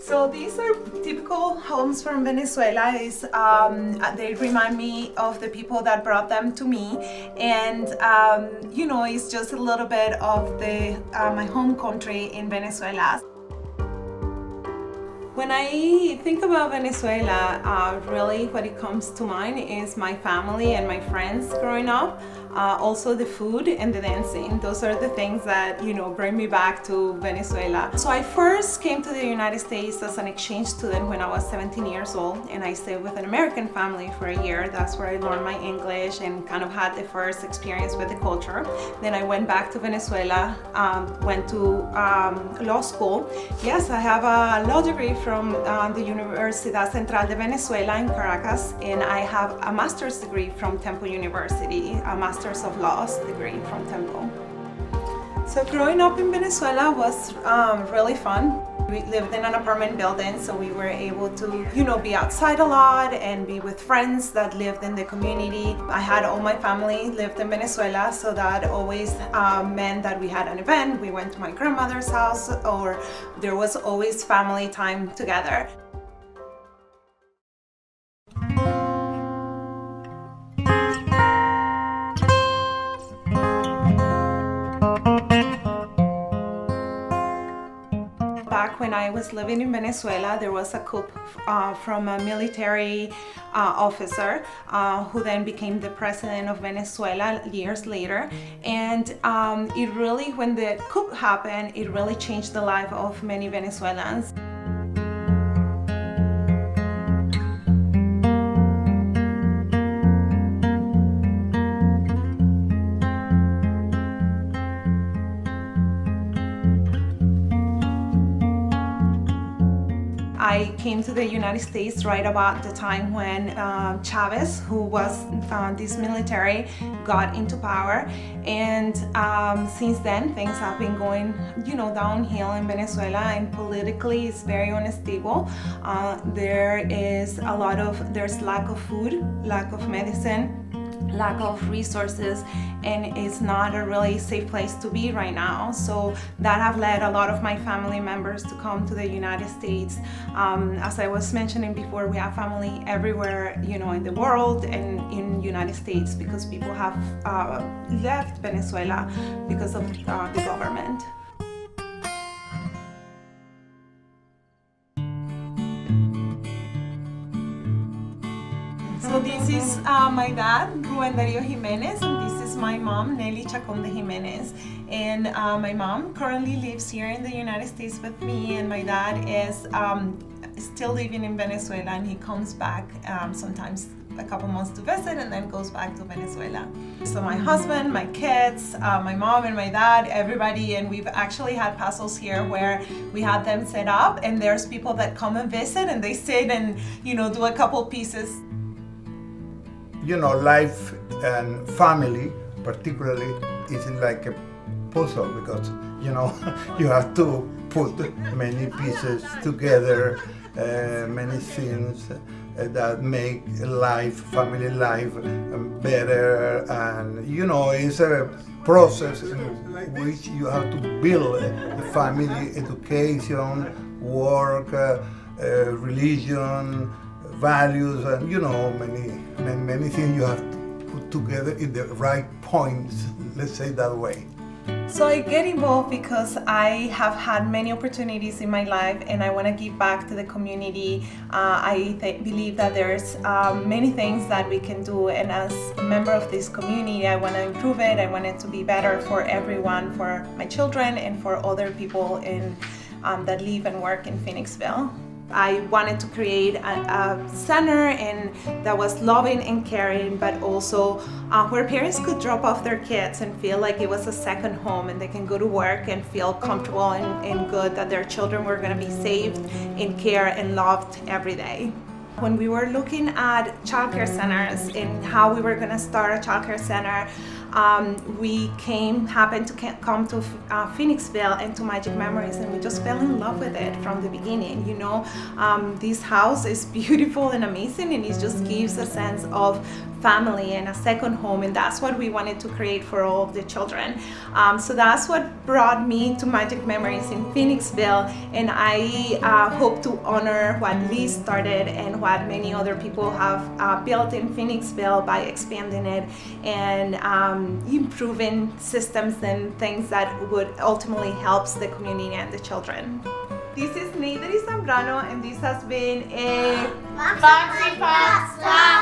So these are typical homes from Venezuela. They remind me of the people that brought them to me, and it's just a little bit of my home country in Venezuela. When I think about Venezuela, really what it comes to mind is my family and my friends growing up. Also the food and the dancing. Those are the things that, bring me back to Venezuela. So I first came to the United States as an exchange student when I was 17 years old, and I stayed with an American family for a year. That's where I learned my English and kind of had the first experience with the culture. Then I went back to Venezuela, went to law school. Yes, I have a law degree from the Universidad Central de Venezuela in Caracas, and I have a master's degree from Temple University, a Master's of Laws degree from Temple. So growing up in Venezuela was really fun. We lived in an apartment building, so we were able to, be outside a lot and be with friends that lived in the community. I had all my family lived in Venezuela, so that always meant that we had an event, we went to my grandmother's house, or there was always family time together. Back when I was living in Venezuela, there was a coup from a military officer who then became the president of Venezuela years later. And when the coup happened, it really changed the life of many Venezuelans. I came to the United States right about the time when Chavez, who was this military, got into power, and since then things have been going, downhill in Venezuela, and politically it's very unstable. There's lack of food, lack of medicine, lack of resources, and it's not a really safe place to be right now. So that have led a lot of my family members to come to the United States. As I was mentioning before, we have family everywhere, in the world and in United States, because people have left Venezuela because of the government. So this is my dad, Ruben Dario Jimenez, and this is my mom, Nelly Chacon de Jimenez. And my mom currently lives here in the United States with me, and my dad is still living in Venezuela, and he comes back sometimes a couple months to visit and then goes back to Venezuela. So my husband, my kids, my mom and my dad, everybody, and we've actually had puzzles here where we had them set up, and there's people that come and visit and they sit and do a couple pieces. Life and family particularly is like a puzzle, because you have to put many pieces together, many things that make family life better, and it's a process in which you have to build the family, education, work, religion, values, and many things you have to put together in the right points, let's say that way. So I get involved because I have had many opportunities in my life, and I want to give back to the community. I believe that there's many things that we can do, and as a member of this community, I want to improve it. I want it to be better for everyone, for my children and for other people that live and work in Phoenixville. I wanted to create a center that was loving and caring, but also where parents could drop off their kids and feel like it was a second home, and they can go to work and feel comfortable and good that their children were going to be saved and cared and loved every day. When we were looking at childcare centers and how we were going to start a childcare center, we happened to come to Phoenixville and to Magic Memories, and we just fell in love with it from the beginning. This house is beautiful and amazing, and it just gives a sense of family and a second home, and that's what we wanted to create for all of the children. So that's what brought me to Magic Memories in Phoenixville, and I hope to honor what Lee started and what many other people have built in Phoenixville by expanding it and improving systems and things that would ultimately help the community and the children. This is Neydary Zambrano, and this has been a Foxy Fox Live!